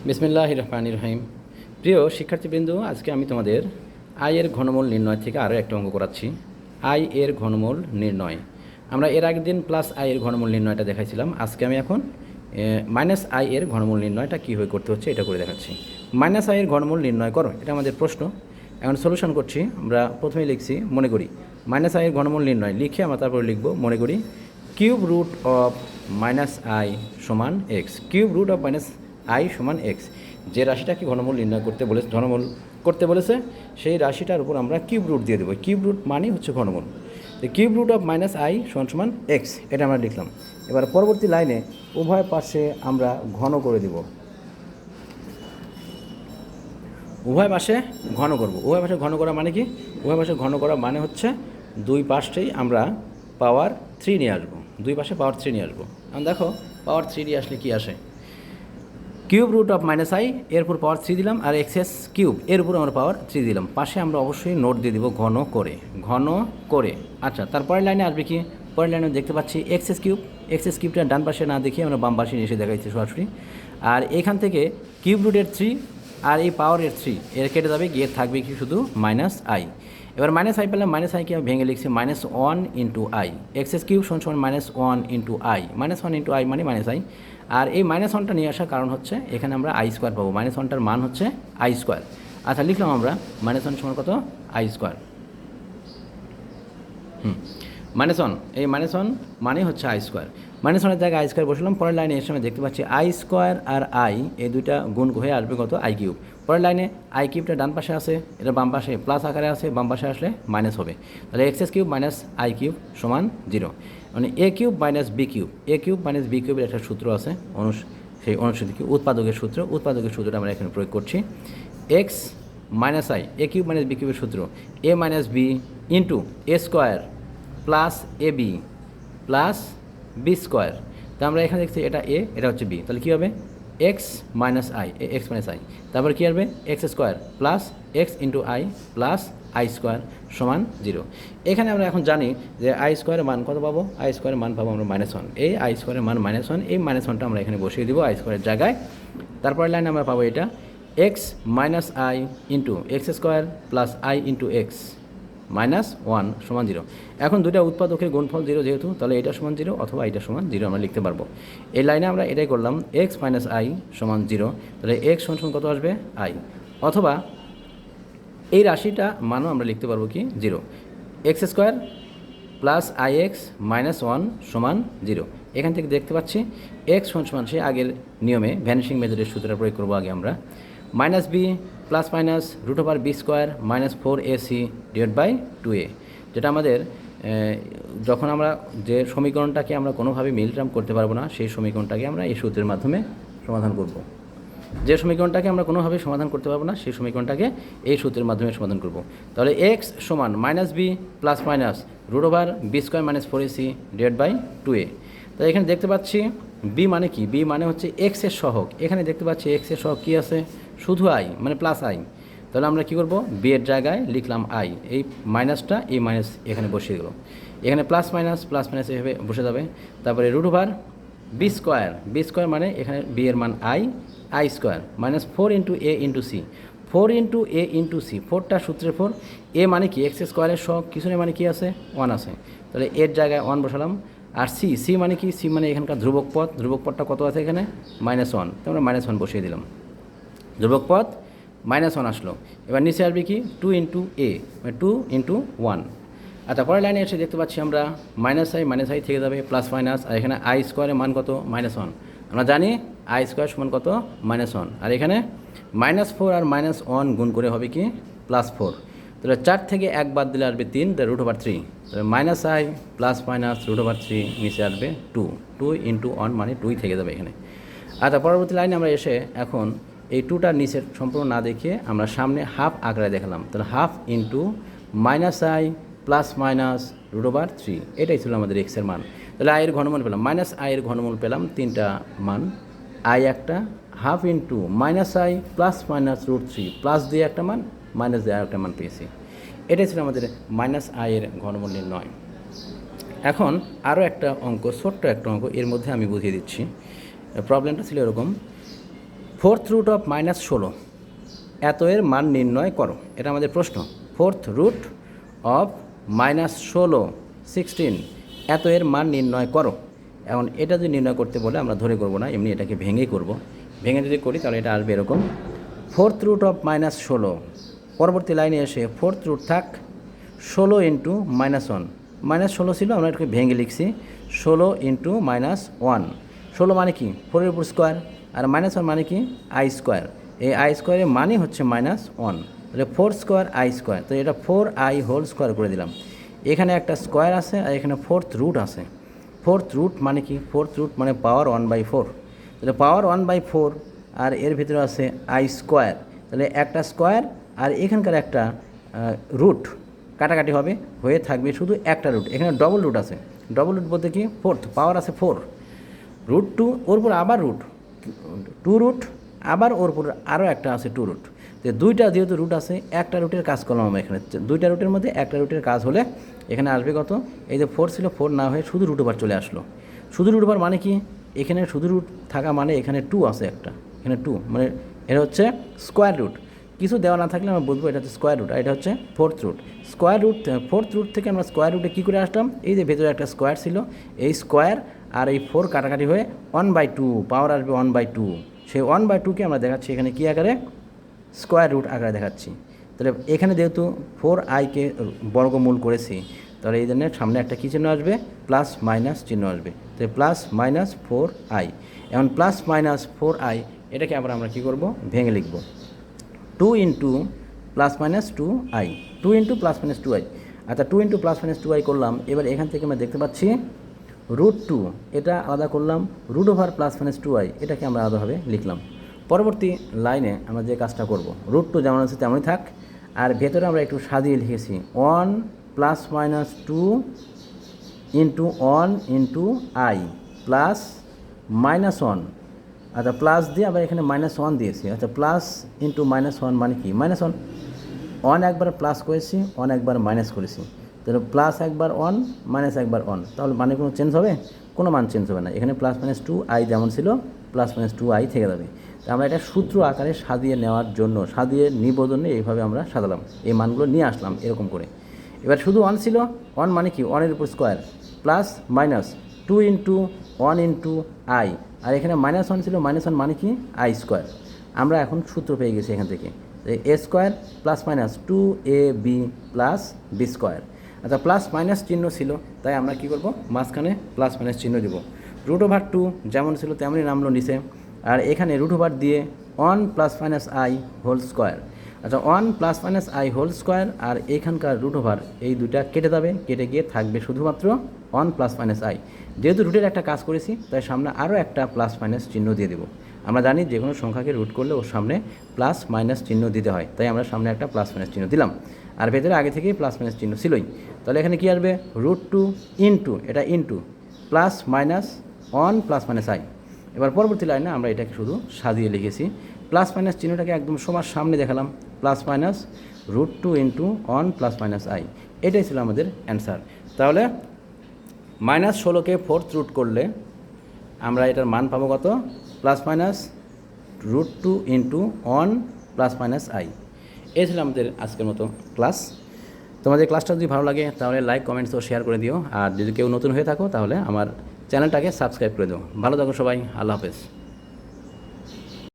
বিসমিল্লাহির রহমানির রহিম। প্রিয় শিক্ষার্থীবৃন্দ, আজকে আমি তোমাদের আয়ের ঘনমূল নির্ণয় থেকে আরও একটা অঙ্ক করাচ্ছি। আই এর ঘনমূল নির্ণয়। আমরা এর আগের দিন প্লাস আই এর ঘনমূল নির্ণয়টা দেখাইছিলাম। আজকে আমি এখন মাইনাস আই এর ঘনমূল নির্ণয়টা কীভাবে করতে হচ্ছে এটা করে দেখাচ্ছি। মাইনাস আই এর ঘনমূল নির্ণয় করো, এটা আমাদের প্রশ্ন। এখন সলিউশন করছি। আমরা প্রথমেই লিখছি মনে করি মাইনাস আই এর ঘনমূল নির্ণয় লিখে আমরা তারপরে লিখব মনে করি cube root of minus i সমান x. Cube root of minus i সমান এক্স। যে রাশিটাকে ঘনমূল নির্ণয় ঘনমূল করতে বলেছে সেই রাশিটার উপর আমরা কিউব রুট দিয়ে দেবো। কিউব রুট মানে হচ্ছে ঘনমূল। Cube root of minus i সমান সমান এক্স, এটা আমরা লিখলাম। এবার পরবর্তী লাইনে উভয় পাশে আমরা ঘন করে দিব। উভয় পাশে ঘন করব। উভয় পাশে ঘন করা মানে কি? উভয় পাশে ঘন করা মানে হচ্ছে দুই পাশটাই আমরা পাওয়ার 3 নিয়ে আসবো। দুই পাশে পাওয়ার 3 নিয়ে আসবো। এখন দেখো পাওয়ার 3 নিয়ে আসলে কি আসে? Cube root of minus i এর উপর পাওয়ার 3 দিলাম, আর এক্সএস কিউব এর উপর আমরা পাওয়ার 3 দিলাম। পাশে আমরা অবশ্যই নোট দিয়ে দিব ঘন করে, ঘন করে। আচ্ছা, তারপরের লাইনে আসবে কি? পরের লাইনে দেখতে পাচ্ছি এক্সএস কিউব। এক্সএস কিউবটা ডান পাশে না দেখিয়ে আমরা বাম পাশে এসে দেখাইছি সরাসরি। আর এখান থেকে কিউব রুটের 3 আর এই পাওয়ারের 3 এর কেটে যাবে, গিয়ে থাকবে কি শুধু মাইনাস আই। এবার মাইনাস আই পেলাম, মাইনাস আইকে আমি ভেঙে লিখছি -1 ইন্টু আই। এক্সএস কিউব সমান -1 ইন্টু আই। -1 ইন্টু আই মানে মাইনাস আই। আর এই -1টা নিয়ে আসার কারণ হচ্ছে এখানে আমরা আই স্কোয়ার পাবো। -1টার মান হচ্ছে আই স্কোয়ার। আচ্ছা, লিখলাম আমরা -1 সমান কত? I square. -1, এই -1 মানে হচ্ছে আই স্কোয়ার। -1এর জায়গায় আই স্কোয়ার বসলাম। পরের লাইনে এর সময় দেখতে পাচ্ছি আই স্কোয়ার আর আই এই দুইটা গুণ হয়ে আসবে কত? I cube. পরের লাইনে আই কিউবটা ডান পাশে আছে, এটা বাম পাশে প্লাস আকারে আছে, বাম পাশে আসলে মাইনাস হবে। তাহলে x's cube minus I cube সমান 0। মানে এ কিউব মাইনাস বি কিউব। এ কিউব মাইনাস বি কিউবের একটা সূত্র আছে, সেই অনুসৃতি কি উৎপাদকের সূত্র। উৎপাদকের সূত্রটা আমরা এখানে প্রয়োগ করছি। X minus i, a cube minus b কিউবের সূত্র a minus b into a square plus a b plus b square. তো আমরা এখানে দেখছি এটা এ, এটা হচ্ছে বি। তাহলে কী হবে? X minus I, x minus I. তারপর কী আসবে? X square plus x into I plus I square সমান 0। এখানে আমরা এখন জানি যে আই স্কোয়ারের মান কত পাবো? আই স্কোয়ারের মান পাবো আমরা -1। এই আই স্কোয়ারের মান -1, এই -1টা আমরা এখানে বসিয়ে দিব আই স্কোয়ারের জায়গায়। তারপরের লাইনে আমরা পাবো এটা x minus I into x square plus I into x -1 সমান 0। এখন দুইটা উৎপাদকের গুণফল 0 যেহেতু, তাহলে এটা সমান 0 অথবা এটা সমান 0 আমরা লিখতে পারবো। এই লাইনে আমরা এটাই করলাম, এক্স মাইনাস আই সমান 0। তাহলে এক্স সমান কত আসবে? আই। অথবা এই রাশিটা মানও আমরা লিখতে পারবো কি? 0। X square plus I x -1 সমান 0। এখান থেকে দেখতে পাচ্ছি এক্স সমান সে আগের নিয়মে ভ্যানিশিং মেথডের সূত্রটা প্রয়োগ করবো আগে আমরা। Minus b plus minus root over b square -4ac divide by 2a। যেটা আমাদের যখন আমরা যে সমীকরণটাকে আমরা কোনোভাবে মিল টার্ম করতে পারবো না, সেই সমীকরণটাকে আমরা এই সূত্রের মাধ্যমে সমাধান করব। যে সমীকরণটাকে আমরা কোনোভাবে সমাধান করতে পারবো না, সেই সমীকরণটাকে এই সূত্রের মাধ্যমে সমাধান করব। তাহলে এক্স সমান minus b plus minus root over b square -4ac divide by 2a। তাই এখানে দেখতে পাচ্ছি বি মানে কি? বি মানে হচ্ছে এক্সের সহগ। এখানে দেখতে পাচ্ছি এক্সের সহগ কী আছে? শুধু আই, মানে প্লাস আই। তাহলে আমরা কী করবো? বি এর জায়গায় লিখলাম আই, এই মাইনাসটা এই মাইনাস এখানে বসিয়ে গেল। এখানে প্লাস মাইনাস এভাবে বসে যাবে। তারপরে root over b square, b square মানে এখানে বি এর মান i, i square -4 into a into c. 4 into a into c, 4টা সূত্রের 4। এ মানে কি? এক্স স্কোয়ারের সহগ, কিছু মানে কি আছে? 1 আছে। তাহলে এর জায়গায় 1 বসালাম। আর সি, সি মানে কি? সি মানে এখানকার ধ্রুবক পদ। ধ্রুবক পদটা কত আছে এখানে? -1। তো আমরা -1 বসিয়ে দিলাম। ধ্রুবক পদ -1 আসলো। এবার নিচে আসবে কি? 2 ইন্টু এ, মানে 2 ইন্টু 1। আচ্ছা, পরের লাইনে এসে দেখতে পাচ্ছি আমরা মাইনাস আই থেকে যাবে প্লাস মাইনাস। আর এখানে আই স্কোয়ারের মান কত? -1। আমরা জানি আই স্কোয়ার সমান কত? -1। আর এখানে -4 আর -1 গুণ করে হবে কি? +4। তাহলে 4 থেকে 1 বাদ দিলে আসবে 3, রুট ওভার 3। তাহলে -i plus minus root over 3 নিচে আসবে 2 ইন্টু 1 মানে 2 থেকে যাবে এখানে। আচ্ছা, পরবর্তী লাইনে আমরা এসে এখন এই 2টার নিচের সম্পূর্ণ না দেখিয়ে আমরা সামনে হাফ আকারে দেখালাম। তাহলে half into -i plus minus root over 3, এটাই ছিল আমাদের এক্সের মান। তাহলে আয়ের ঘনমূল পেলাম, -i এর ঘনমূল পেলাম 3টা মান। আই একটা, half into -i plus minus √3 plus দিয়ে একটা মান, মাইনাস দিয়ে একটা মান পেয়েছি। এটাই ছিল আমাদের -i এর ঘনমূল নির্ণয়। এখন আরও একটা অঙ্ক, ছোট্ট একটা অঙ্ক, এর মধ্যে আমি বুঝিয়ে দিচ্ছি। প্রবলেমটা ছিল এরকম, ফোর্থ রুট অফ -16 এত এর মান নির্ণয় করো, এটা আমাদের প্রশ্ন। ফোর্থ রুট অফ -16 এত এর মান নির্ণয় করো। এখন এটা যদি নির্ণয় করতে বলে আমরা ধরে করব না, এমনি এটাকে ভেঙেই করব। ভেঙে যদি করি তাহলে এটা আসবে এরকম, ফোর্থ রুট অফ -16, পরবর্তী লাইনে এসে ফোর্থ রুট থাক 16 ইন্টু -1, -16 ছিল, আমরা এটাকে ভেঙে লিখছি 16 ইন্টু -1। 16 মানে কি 4-এর উপর স্কোয়ার, আর -1 মানে কি আই স্কোয়ার। এই আই স্কোয়ারের মানে হচ্ছে -1, তাহলে 4 স্কোয়ার আই স্কোয়ার, তো এটা 4i হোল স্কোয়ার করে দিলাম। এখানে একটা স্কোয়ার আছে আর এখানে ফোর্থ রুট আছে। ফোর্থ রুট মানে কি, ফোর্থ রুট মানে পাওয়ার 1/4, তাহলে পাওয়ার 1/4 আর এর ভিতরে আছে আই স্কোয়ার, তাহলে একটা স্কোয়ার আর এখানকার একটা রুট কাটাকাটি হবে, হয়ে থাকবে শুধু একটা রুট। এখানে ডবল রুট আছে, ডবল রুট বলতে কি ফোর্থ পাওয়ার আছে 4, রুট 2, ওর উপর আবার রুট 2 রুট, আবার ওর উপর আরও একটা আছে 2 রুট। তো দুইটা যেহেতু রুট আছে, একটা রুটের কাজ করলাম আমরা এখানে, দুইটা রুটের মধ্যে একটা রুটের কাজ হলে এখানে আসবে কত, এই যে 4 ছিল 4 না হয়ে শুধু রুট ওভার চলে আসলো। শুধু রুট ওভার মানে কি, এখানে শুধু রুট থাকা মানে এখানে 2 আছে একটা, এখানে 2 মানে এটা হচ্ছে স্কোয়ার রুট। কিছু দেওয়া না থাকলে আমরা বুঝবো এটা হচ্ছে স্কোয়ার রুট, আর এটা হচ্ছে fourth root. Square root, fourth root থেকে আমরা স্কোয়ার রুটে কী করে আসলাম, এই যে ভেতরে একটা স্কোয়ার ছিল, এই স্কোয়ার আর এই 4 কাটাকাটি হয়ে 1/2 পাওয়ার আসবে 1/2। সেই 1/2কে আমরা দেখাচ্ছি এখানে কী আকারে, স্কোয়ার রুট আকারে দেখাচ্ছি। তাহলে এখানে যেহেতু 4iকে বর্গমূল করেছি, তাহলে এই জন্য সামনে একটা কী চিহ্ন আসবে, প্লাস মাইনাস চিহ্ন আসবে, তাহলে +-4i। এখন +-4i এটাকে আবার আমরা কী করব, ভেঙে লিখব 2 ইন্টু +-2i, 2 ইন্টু +-2i। আচ্ছা 2 ইন্টু +-2i করলাম। এবার এখান থেকে আমরা দেখতে পাচ্ছি √2, এটা আলাদা করলাম, রুট ওভার +-2i এটাকে আমরা আলাদাভাবে লিখলাম। পরবর্তী লাইনে আমরা যে কাজটা করব, √2 যেমন আছে তেমনই থাক, আর ভেতরে আমরা একটু সাজিয়ে লিখেছি 1 +-2 ইন্টু 1 ইন্টু i প্লাস -1। আচ্ছা প্লাস দিয়ে আবার এখানে -1 দিয়েছি। আচ্ছা প্লাস ইন্টু -1 মানে কি, -1 একবার প্লাস করেছি, 1 একবার মাইনাস করেছি, তাহলে প্লাস একবার 1 মাইনাস একবার 1, তাহলে মানে কোনো চেঞ্জ হবে, কোনো মান চেঞ্জ হবে না। এখানে +-2i যেমন ছিল +-2i থেকে যাবে। তো আমরা এটা সূত্র আকারে সাজিয়ে নেওয়ার জন্য, সাজিয়ে নিব জন্য এইভাবে আমরা সাজালাম, এই মানগুলো নিয়ে আসলাম এরকম করে। এবার শুধু 1 ছিল, 1 মানে কি 1-এর উপর square, plus minus 2 into 1 into i, আর এখানে -1 ছিল, -1 মানে কি আই স্কোয়ার। আমরা এখন সূত্র পেয়ে গেছি এখান থেকে, a square +-2ab plus b square. আচ্ছা প্লাস মাইনাস চিহ্ন ছিল, তাই আমরা কি করব, মাঝখানে প্লাস মাইনাস চিহ্ন দেব। √2 যেমন ছিল তেমনই নামলো নিচে, আর এখানে √ওভার দিয়ে 1 +-i হোল স্কোয়ার। আচ্ছা 1 +-i হোল স্কোয়ার, আর এখানকার √ওভার এই দুইটা কেটে যাবে, কেটে গিয়ে থাকবে শুধুমাত্র 1 +-i। যেহেতু রুটের একটা কাজ করেছি তাই সামনে আরও একটা প্লাস মাইনাস চিহ্ন দিয়ে দেবো। আমরা জানি যে কোনো সংখ্যাকে রুট করলে ওর সামনে প্লাস মাইনাস চিহ্ন দিতে হয়, তাই আমরা সামনে একটা প্লাস মাইনাস চিহ্ন দিলাম, আর ভেতরে আগে থেকেই প্লাস মাইনাস চিহ্ন ছিলই। তাহলে এখানে কী আসবে, √2 ইন্টু এটা ইন্টু প্লাস মাইনাস 1 +-i। এবার পরবর্তী লাইনে আমরা এটাকে শুধু সাজিয়ে লিখেছি, প্লাস মাইনাস চিহ্নটাকে একদম সবার সামনে দেখালাম, প্লাস মাইনাস √2 ইন্টু 1 +-i, এটাই ছিল আমাদের অ্যান্সার। তাহলে -16কে ফোর্থ রুট করলে আমরা এটার মান পাবো কত, +-√2 ইন্টু 1 +-i। এই ছিল আমাদের আজকের মতো ক্লাস। তোমাদের ক্লাসটা যদি ভালো লাগে তাহলে লাইক, কমেন্টস ও শেয়ার করে দিও, আর যদি কেউ নতুন হয়ে থাকো তাহলে আমার চ্যানেলটাকে সাবস্ক্রাইব করে দিও। ভালো থাকো সবাই, আল্লাহ হাফেজ।